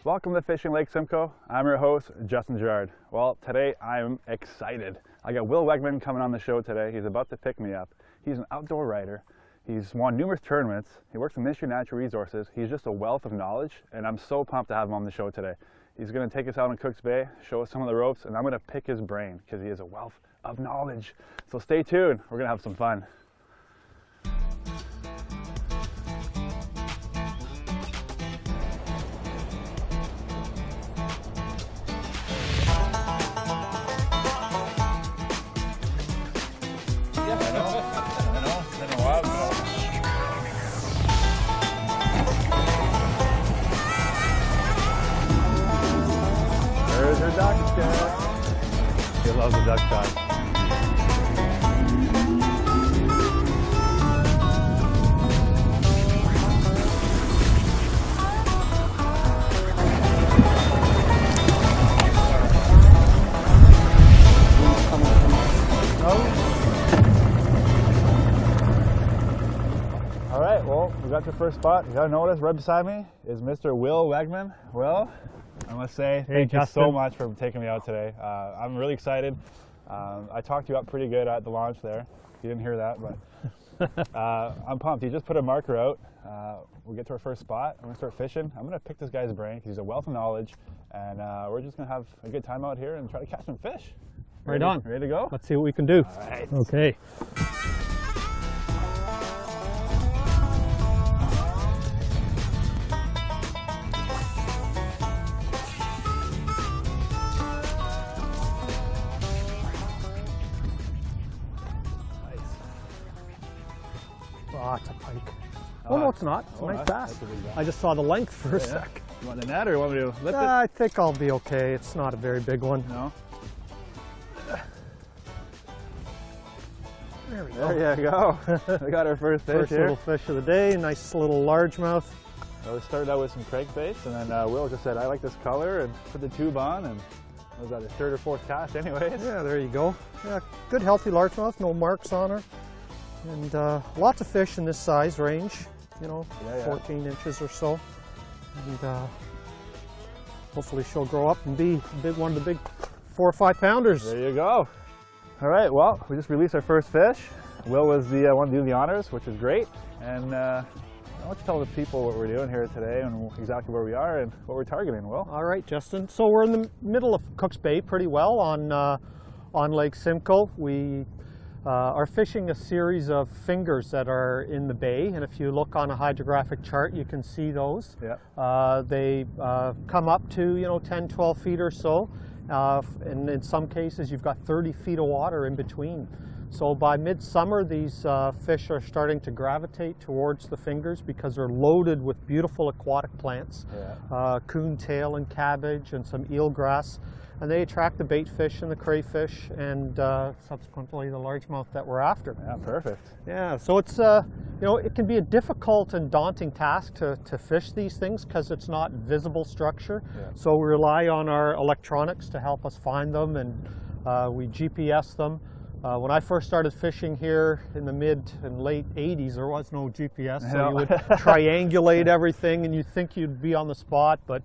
Welcome to Fishing Lake Simcoe. I'm your host, Justin Girard. Well, today I'm excited. I got Wil Wegman coming on the show today. He's about to pick me up. He's an outdoor writer. He's won numerous tournaments. He works in Ministry of Natural Resources. He's just a wealth of knowledge, and I'm so pumped to have him on the show today. He's going to take us out in Cooks Bay, show us some of the ropes, and I'm going to pick his brain because he has a wealth of knowledge. So stay tuned. We're going to have some fun. There's her duck shot. She loves the duck shot. All right, well, we got the first spot. You gotta notice right beside me is Mr. Wil Wegman. Wil, I must say, thank you so much for taking me out today. I'm really excited. I talked you up pretty good at the launch there. You didn't hear that, but I'm pumped. He just put a marker out. We'll get to our first spot. I'm gonna start fishing. I'm gonna pick this guy's brain because he's a wealth of knowledge, and we're just gonna have a good time out here and try to catch some fish. Right on. Ready to go? Let's see what we can do. All right. Okay. Oh, it's a pike. Oh, no, it's not. It's a nice bass. I just saw the length for a sec. You want the net or you want me to lift it? I think I'll be okay. It's not a very big one. No? There we go. There you go. We got our first fish First here. little fish of the day. Nice little largemouth. So we started out with some crankbaits, and then Wil just said, I like this color, and put the tube on, and was that his third or fourth cast anyways? Yeah, there you go. Yeah, good healthy largemouth. No marks on her. And lots of fish in this size range, you know, 14 inches or so. And hopefully she'll grow up and be one of the big 4 or 5 pounders. There you go. All right, well, we just released our first fish. Wil was the one to do the honors, which is great. And I want to tell the people what we're doing here today and exactly where we are and what we're targeting, Wil. All right, Justin. So we're in the middle of Cooks Bay pretty well on Lake Simcoe. We are fishing a series of fingers that are in the bay, and if you look on a hydrographic chart you can see those. Yeah. They come up to 10, 12 feet or so, and in some cases you've got 30 feet of water in between. So by midsummer these fish are starting to gravitate towards the fingers because they're loaded with beautiful aquatic plants, coontail and cabbage and some eelgrass. And they attract the bait fish and the crayfish and subsequently the largemouth that we're after. Yeah, perfect. Yeah, so it's it can be a difficult and daunting task to fish these things because it's not visible structure. Yeah. So we rely on our electronics to help us find them, and we GPS them. When I first started fishing here in the mid and late 80s, there was no GPS, so you would triangulate everything and you think you'd be on the spot, but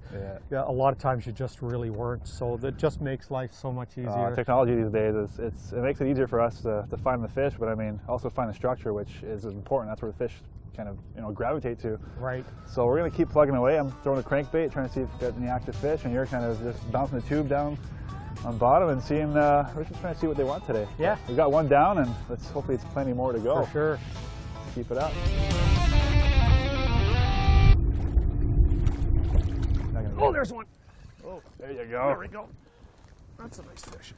a lot of times you just really weren't. So that just makes life so much easier. Technology these days, it makes it easier for us to find the fish, but I mean, also find the structure, which is important. That's where the fish kind of gravitate to. Right. So we're going to keep plugging away. I'm throwing a crankbait, trying to see if we've got any active fish, and you're kind of just bouncing the tube down on bottom and seeing, we're just trying to see what they want today. Yeah. We got one down, and hopefully it's plenty more to go. For sure. Let's keep it up. Oh, there's one. Oh, there you go. There we go. That's a nice fish.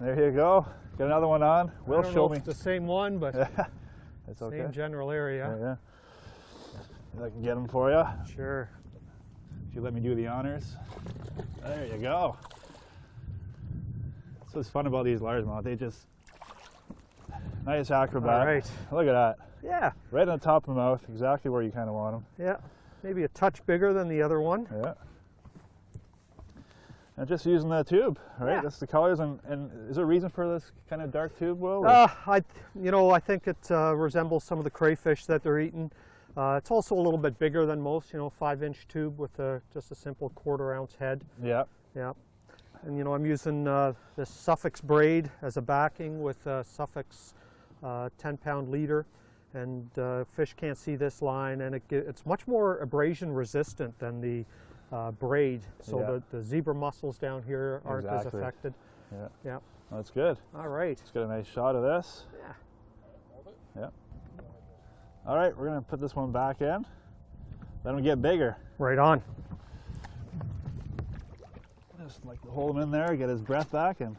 There you go. Got another one on. Wil, show me. It's the same one, but it's okay. Same general area. Yeah. I can get them for you. Sure. You let me do the honors. There you go. That's what's fun about these largemouth. They just nice acrobat. All right. Look at that. Yeah. Right on the top of the mouth, exactly where you kind of want them. Yeah. Maybe a touch bigger than the other one. Yeah. And just using the tube, right? Yeah. That's the colors. And is there a reason for this kind of dark tube, Wil? I think it resembles some of the crayfish that they're eating. It's also a little bit bigger than most, 5-inch tube with just a simple 1/4 ounce head. Yeah. Yeah. And I'm using this Suffix braid as a backing with a Suffix 10-pound leader. And fish can't see this line, and it's much more abrasion resistant than the braid. So the zebra mussels down here aren't as affected. Yeah. Yeah. Well, that's good. All right. Let's get a nice shot of this. Yeah. Yeah. All right, we're gonna put this one back in. Let them get bigger. Right on. Just like to hold him in there, get his breath back, and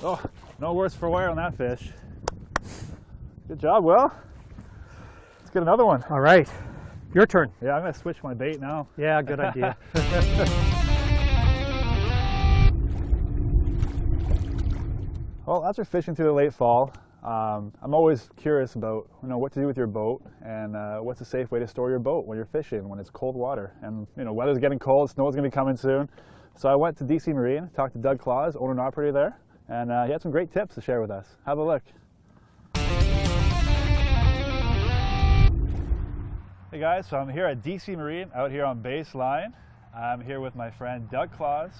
oh, no worse for wear on that fish. Good job, Will. Let's get another one. All right. Your turn. Yeah, I'm gonna switch my bait now. Yeah, good idea. Well, after fishing through the late fall, I'm always curious about what to do with your boat and what's a safe way to store your boat when you're fishing when it's cold water. And weather's getting cold, snow's gonna be coming soon. So I went to DC Marine, talked to Doug Claus, owner and operator there, and he had some great tips to share with us. Have a look. Hey guys, so I'm here at DC Marine, out here on Baseline. I'm here with my friend Doug Claus,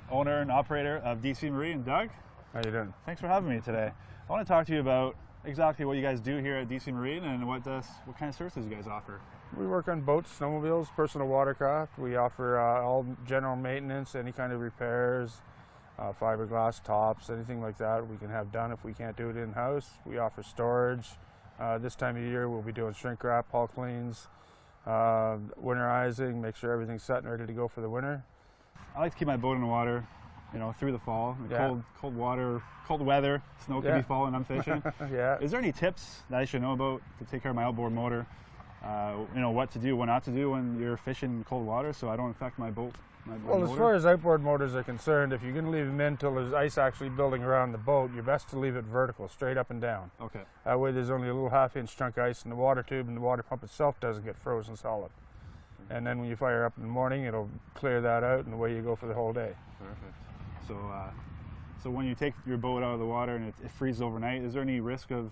owner and operator of DC Marine. Doug? How you doing? Thanks for having me today. I want to talk to you about exactly what you guys do here at DC Marine and what kind of services you guys offer. We work on boats, snowmobiles, personal watercraft. We offer all general maintenance, any kind of repairs, fiberglass tops, anything like that we can have done if we can't do it in-house. We offer storage. This time of year we'll be doing shrink wrap, hull cleans, winterizing, make sure everything's set and ready to go for the winter. I like to keep my boat in the water, through the fall. Yeah. Cold water, cold weather, snow could be falling, I'm fishing. Yeah. Is there any tips that I should know about to take care of my outboard motor? What to do, what not to do when you're fishing in cold water so I don't affect my boat? Well, as far as outboard motors are concerned, if you're going to leave them in until there's ice actually building around the boat, you're best to leave it vertical, straight up and down. Okay. That way there's only a little 1/2-inch chunk of ice in the water tube and the water pump itself doesn't get frozen solid. And then when you fire up in the morning, it'll clear that out and away you go for the whole day. Perfect. So when you take your boat out of the water and it freezes overnight, is there any risk of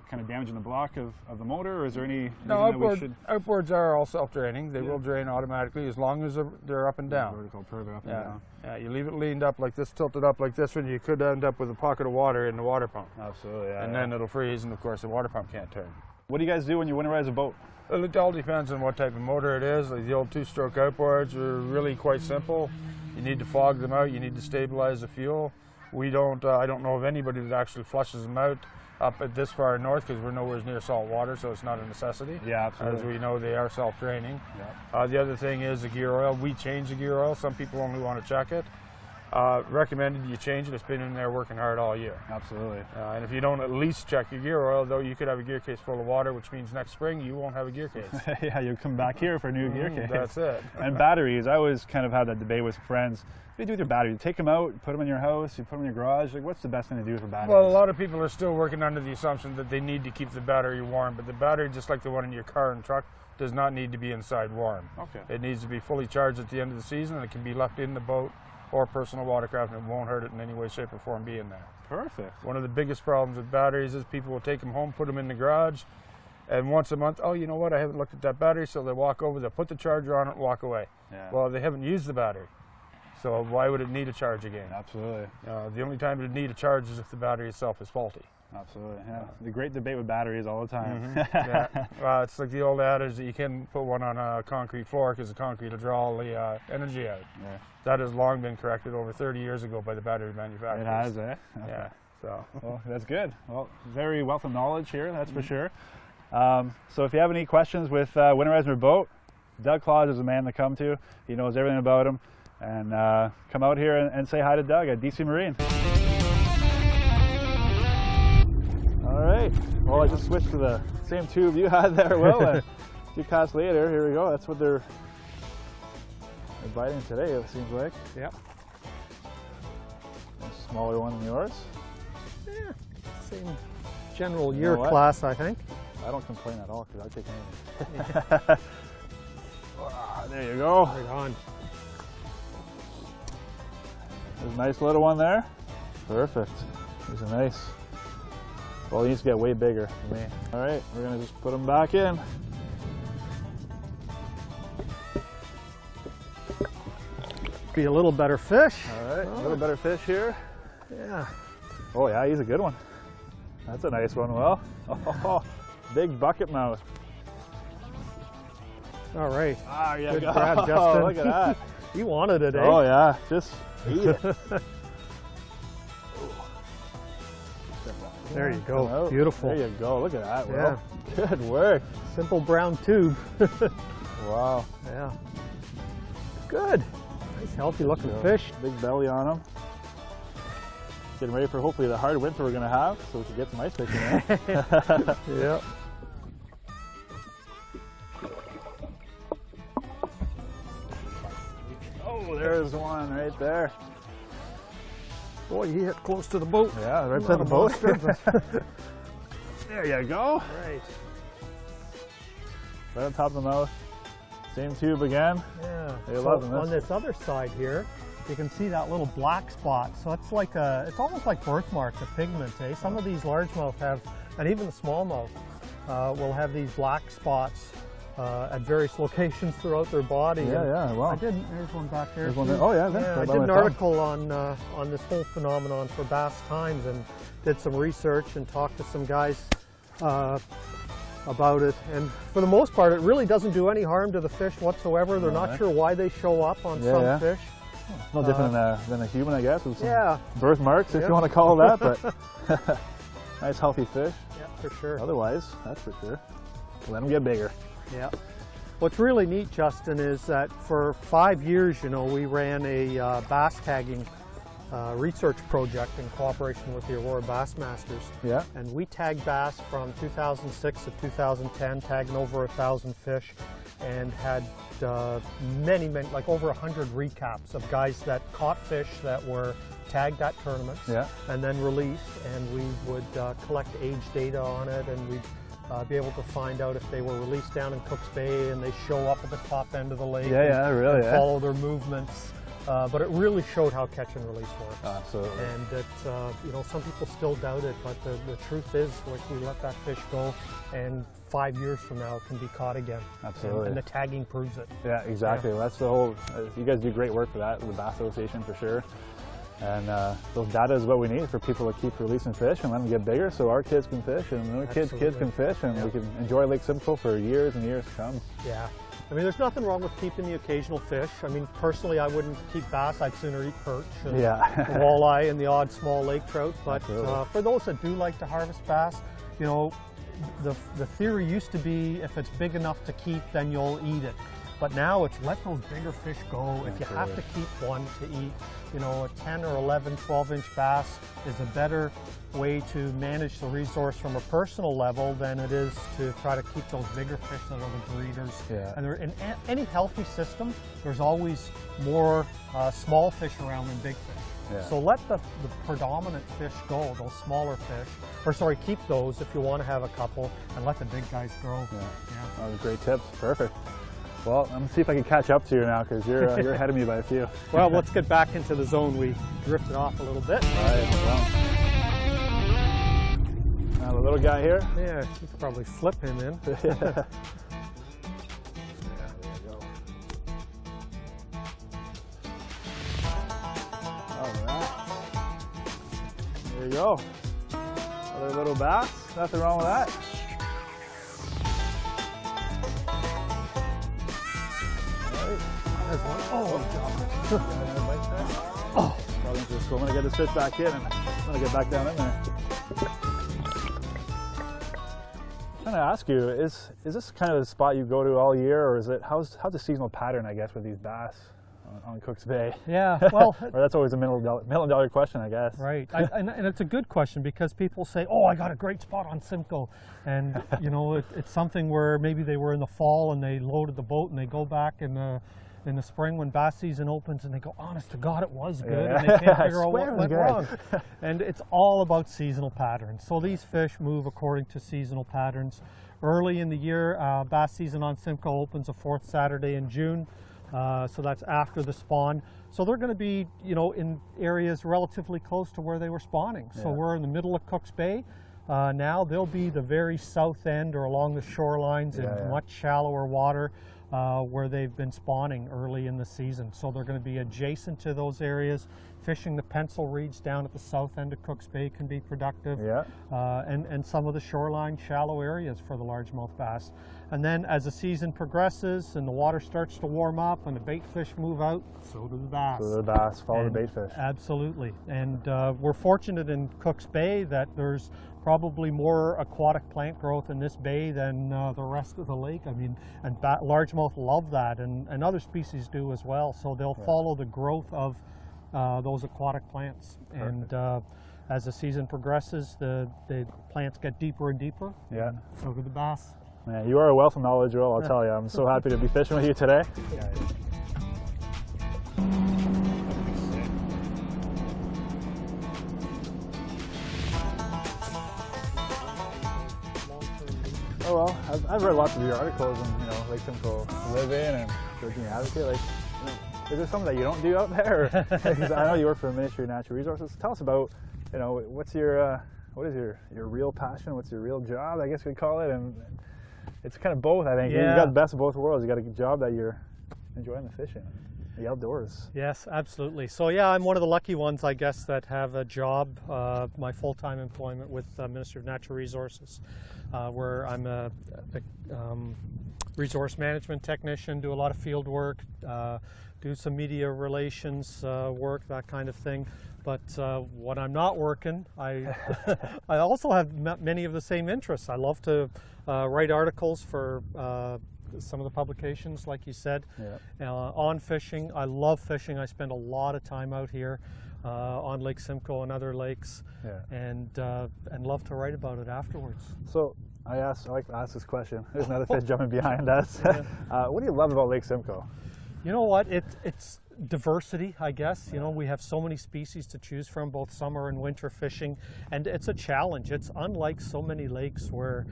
kind of damaging the block of the motor, or is there any No, that we should... outboards are all self-draining. They will drain automatically as long as they're up and down. Vertical, further up and Yeah. down. Yeah, you leave it leaned up like this, tilted up like this, and you could end up with a pocket of water in the water pump. Absolutely, yeah. And then it'll freeze, and of course the water pump can't turn. What do you guys do when you winterize a boat? Well, it all depends on what type of motor it is. Like the old 2-stroke outboards are really quite simple. You need to fog them out. You need to stabilize the fuel. I don't know of anybody that actually flushes them out up at this far north because we're nowhere near salt water, so it's not a necessity. Yeah, absolutely. As we know, they are self-draining. Yeah. The other thing is the gear oil. We change the gear oil. Some people only want to check it. Recommended you change it. It's been in there working hard all year. Absolutely. And if you don't at least check your gear oil, though, you could have a gear case full of water, which means next spring you won't have a gear case. Yeah, you come back here for a new gear case. That's it. And batteries. I always kind of had that debate with friends. What do you do with your battery? You take them out, put them in your house, you put them in your garage. Like, what's the best thing to do for batteries? Well, a lot of people are still working under the assumption that they need to keep the battery warm, but the battery, just like the one in your car and truck, does not need to be inside warm. Okay. It needs to be fully charged at the end of the season, and it can be left in the boat or personal watercraft, and it won't hurt it in any way, shape, or form being there. Perfect. One of the biggest problems with batteries is people will take them home, put them in the garage, and once a month, oh, you know what, I haven't looked at that battery, so they walk over, they'll put the charger on it and walk away. Yeah. Well, they haven't used the battery, so why would it need a charge again? Absolutely. The only time it would need a charge is if the battery itself is faulty. Absolutely, yeah. The great debate with batteries all the time. Yeah. It's like the old adage that you can put one on a concrete floor because the concrete will draw all the energy out. Yeah. That has long been corrected over 30 years ago by the battery manufacturers. It has, eh? Okay. Yeah. So. Well, that's good. Well, very wealth of knowledge here, that's for sure. So if you have any questions with winterizing your boat, Doug Claus is the man to come to. He knows everything about them. And come out here and say hi to Doug at DC Marine. All right. Well, I just switched to the same tube you had there, Will. And 2 casts later, here we go. That's what they're biting today, it seems like. Yep. A smaller one than yours. Yeah, same general year class, I think. I don't complain at all because I take anything. There you go. Right on. There's a nice little one there. Perfect. These are nice. Well, he needs to get way bigger for me. All right, we're gonna just put them back in. be a little better fish. All right, a little better fish here. Yeah. Oh yeah, he's a good one. That's a nice one, Will. Oh, big bucket mouth. All right. Ah, yeah, Good grab, Justin. Look at that. You wanted it, eh? Oh yeah, just eat it. There you go. Beautiful. There you go. Look at that, Will. Yeah. Good work. Simple brown tube. Wow. Yeah. Good. Nice, healthy looking fish. Big belly on him. Getting ready for hopefully the hard winter we're going to have, so we can get some ice fishing in. Yep. Oh, there's one right there. Boy, he hit close to the boat. Yeah, right beside the boat. Monster, There you go. right. Right on top of the mouth. Same tube again. Yeah. They're So loving this. on this other side here, you can see that little black spot. So it's like it's almost like birthmarks, a pigment, eh? Some of these largemouth have, and even the smallmouth, will have these black spots at various locations throughout their body. Yeah, yeah, wow. There's one back there. There's one too. there. Oh yeah, there. Yeah, Right I by did my an thumb. article on this whole phenomenon for Bass Times and did some research and talked to some guys about it. And for the most part, it really doesn't do any harm to the fish whatsoever. They're not sure why they show up on some fish. It's no different than a human, I guess, with some Yeah. birthmarks, if you want to call it that, but nice healthy fish. Yeah, for sure. Otherwise, that's for sure. Let them get bigger. Yeah. What's really neat, Justin, is that for 5 years, you know, we ran a bass tagging research project in cooperation with the Aurora Bassmasters. Yeah. And we tagged bass from 2006 to 2010, tagging over 1,000 fish, and had many, like over 100 recaps of guys that caught fish that were tagged at tournaments and then released, and we would collect age data on it, and we'd be able to find out if they were released down in Cook's Bay and they show up at the top end of the lake and follow their movements. But it really showed how catch and release works. Absolutely. And that, you know, some people still doubt it, but the truth is, like, we let that fish go, and 5 years from now it can be caught again. Absolutely. And the tagging proves it. Yeah, exactly. Well, that's the whole, you guys do great work for that, the Bass Association for sure. And those data is what we need for people to keep releasing fish and let them get bigger so our kids can fish and their kids can fish and we can enjoy Lake Simcoe for years and years to come. Yeah. I mean, there's nothing wrong with keeping the occasional fish. I mean, personally, I wouldn't keep bass. I'd sooner eat perch and walleye and the odd small lake trout. But for those that do like to harvest bass, you know, the theory used to be if it's big enough to keep, then you'll eat it. But now it's let those bigger fish go. If you have to keep one to eat, you know, a 10 or 11, 12-inch bass is a better way to manage the resource from a personal level than it is to try to keep those bigger fish that are the breeders. Yeah. And in any healthy system, there's always more small fish around than big fish. Yeah. So let the predominant fish go, those smaller fish, or sorry, keep those if you want to have a couple, and let the big guys grow. Yeah. That was great tips. Perfect. Well, I'm going to see if I can catch up to you now because you're ahead of me by a few. Well, let's get back into the zone. We drifted off a little bit. All right, well. Now the little guy here. Yeah, you could probably flip him in. Yeah, there you go. All right. There you go. Another little bass. Nothing wrong with that. There's one. Oh, Oh, probably just I'm gonna get this fish back in and I'm gonna get back down in there. I'm trying to ask you, is this kind of the spot you go to all year, or is it how's the seasonal pattern, I guess, with these bass on Cook's Bay? yeah. Well, or that's always a million dollar question, I guess. right. And it's a good question because people say, "Oh, I got a great spot on Simcoe," and you know, it's something where maybe they were in the fall and they loaded the boat and they go back in the spring when bass season opens and they go, honest to God, it was good, and they can't figure out what went wrong. And it's all about seasonal patterns. So these fish move according to seasonal patterns. Early in the year, bass season on Simcoe opens the 4th Saturday in June, so that's after the spawn. So they're going to be, you know, in areas relatively close to where they were spawning. So we're in the middle of Cook's Bay. Now they'll be the very south end or along the shorelines in much shallower water. where they've been spawning early in the season. So they're going to be adjacent to those areas. Fishing the pencil reeds down at the south end of Cook's Bay can be productive. Yeah. And some of the shoreline shallow areas for the largemouth bass. And then as the season progresses and the water starts to warm up and the bait fish move out, so do the bass. So the bass follow the bait fish. Absolutely. And we're fortunate in Cook's Bay that there's probably more aquatic plant growth in this bay than the rest of the lake. I mean, and largemouth love that, and other species do as well. So they'll follow the growth of those aquatic plants. Perfect. And as the season progresses, the plants get deeper and deeper. Yeah. And so do the bass. Man, you are a wealth of knowledge, Will, I'll tell you. I'm so happy to be fishing with you today. Yeah. Oh well, I've read lots of your articles and, you know, Lake Simcoe live in and Georgina Advocate. Like, you know, is there something that you don't do out there? Because I know you work for the Ministry of Natural Resources. Tell us about, you know, what is your real passion? What's your real job, I guess we'd call it? And it's kind of both, I think. Yeah. You got the best of both worlds. You got a good job that you're enjoying the fishing, the outdoors. Yes, absolutely. So yeah, I'm one of the lucky ones, I guess, that have a job, my full-time employment with the Ministry of Natural Resources, where I'm a resource management technician, do a lot of field work, do some media relations work, that kind of thing. But when I'm not working, I I also have many of the same interests. I love to write articles for some of the publications, like you said, on fishing. I love fishing. I spend a lot of time out here on Lake Simcoe and other lakes, and love to write about it afterwards. So I like to ask this question. There's another fish jumping behind us. What do you love about Lake Simcoe? You know what? It's diversity, I guess. You know, we have so many species to choose from, both summer and winter fishing, and it's a challenge. It's unlike so many lakes where,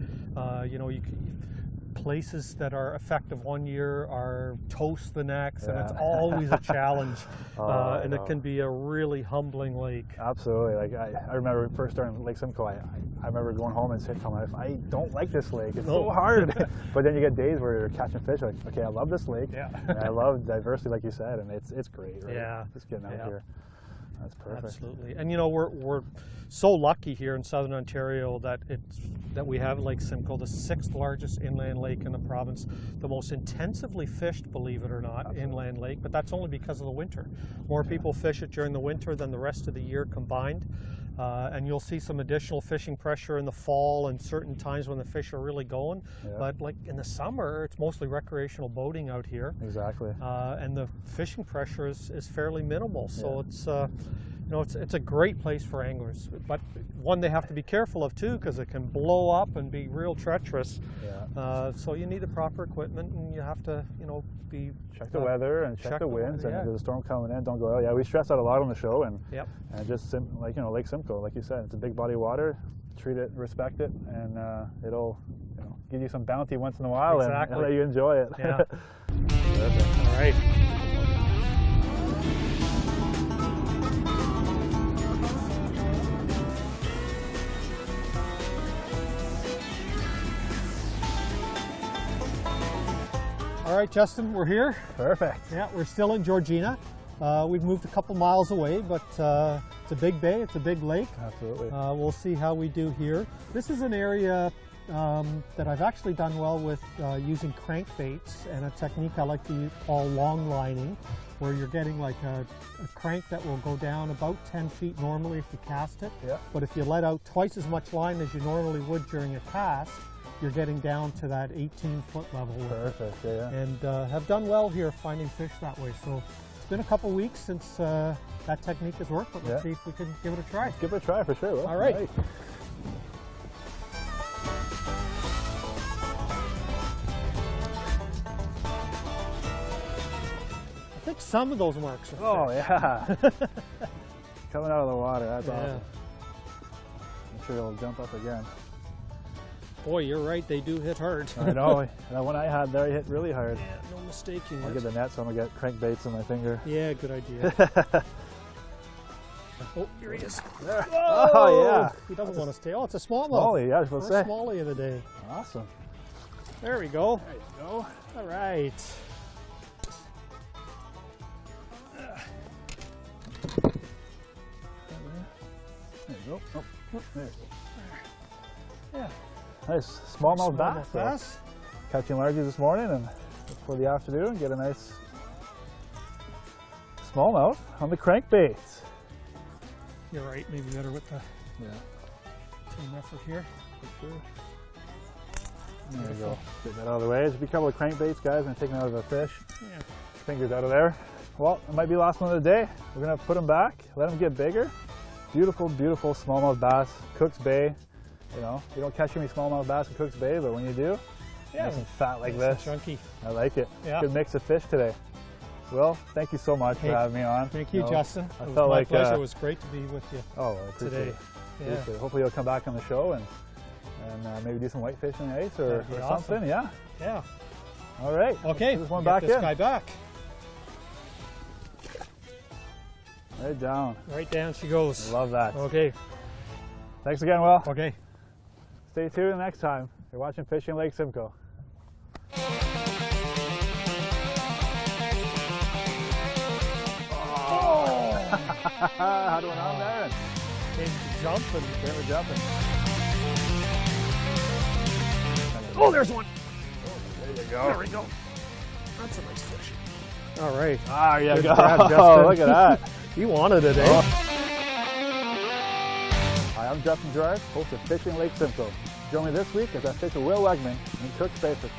you know, places that are effective one year are toast the next, and it's always a challenge. And it can be a really humbling lake. Absolutely. Like I remember first starting Lake Simcoe, I remember going home and saying to my wife, I don't like this lake. It's so hard. But then you get days where you're catching fish, like, okay, I love this lake. And I love diversity, like you said, and it's great, right? Yeah. Just getting out here. That's perfect. Absolutely. And you know, we're so lucky here in southern Ontario that we have Lake Simcoe, the 6th largest inland lake in the province, the most intensively fished, believe it or not, inland lake, but that's only because of the winter. More people fish it during the winter than the rest of the year combined. And you'll see some additional fishing pressure in the fall and certain times when the fish are really going. But like in the summer, it's mostly recreational boating out here. Exactly. And the fishing pressure is fairly minimal. So it's you know, it's a great place for anglers, but one they have to be careful of too, because it can blow up and be real treacherous. So you need the proper equipment, and you have to, you know, check the weather and check the winds, and if there's a storm coming in, don't go out. Yeah, we stress that a lot on the show, and just like, you know, Lake Simcoe, like you said, it's a big body of water. Treat it, respect it, and it'll, you know, give you some bounty once in a while and let you enjoy it. Perfect. All right. All right, Justin, we're here. Perfect. Yeah, we're still in Georgina. We've moved a couple miles away, but it's a big bay, it's a big lake. Absolutely. We'll see how we do here. This is an area that I've actually done well with using crankbaits and a technique I like to call long lining, where you're getting like a crank that will go down about 10 feet normally if you cast it. But if you let out twice as much line as you normally would during a cast, you're getting down to that 18-foot level. Perfect, And have done well here finding fish that way. So it's been a couple weeks since that technique has worked, but let's see if we can give it a try. Give it a try for sure. Will. All right. I think some of those marks are fish. Coming out of the water, that's awesome. I'm sure it'll jump up again. Boy, you're right, they do hit hard. I know. That one I had there hit really hard. Yeah, no mistaking I'll it. get the net, so I'm going to get crankbaits in my finger. Yeah, good idea. Oh, here he is. There. Oh, yeah. He doesn't want to stay. Oh, it's a smallmouth. Smallie, yeah, I was supposed to say. Smallie of the day. Awesome. There we go. There you go. All right. There you go. Oh, there you go. Yeah. Nice smallmouth bass. bass. Catching largies this morning and for the afternoon, get a nice smallmouth on the crankbait. You're right, maybe better with the Yeah, team effort here. for sure. There you go. Get that out of the way. There's a couple of crankbaits, guys. I'm taking out of the fish. Yeah. Fingers out of there. Well, it might be the last one of the day. We're gonna put them back, let them get bigger. Beautiful, beautiful smallmouth bass, Cook's Bay. You know, you don't catch any smallmouth bass in Cook's Bay, but when you do, Yeah. nice and fat like Nice and this. chunky. I like it. Yeah. Good mix of fish today. Well, thank you so much for Hey, having me on. Thank you, know, Justin. I It was felt my like pleasure. It was great to be with you oh, I appreciate today. it. Yeah. Appreciate it. Hopefully you'll come back on the show and maybe do some whitefish on the ice or, That'd be or awesome. something. Yeah. Yeah. All right. Okay. This one get back this in. guy back. Right down. Right down she goes. Love that. Okay. Thanks again, Will. Okay. Stay tuned next time. You're watching Fishing Lake Simcoe. How do I on there? Came to jump and We're jumping. oh, there's one. There you go. There we go. That's a nice fish. All right. Ah, yeah, Good go. grab, Oh, Justin. look at that. You wanted it, eh? Hi, I'm Justin Girard, host of Fishing Lake Simcoe. Join me this week as I fish with Wil Wegman in Cook's Bay for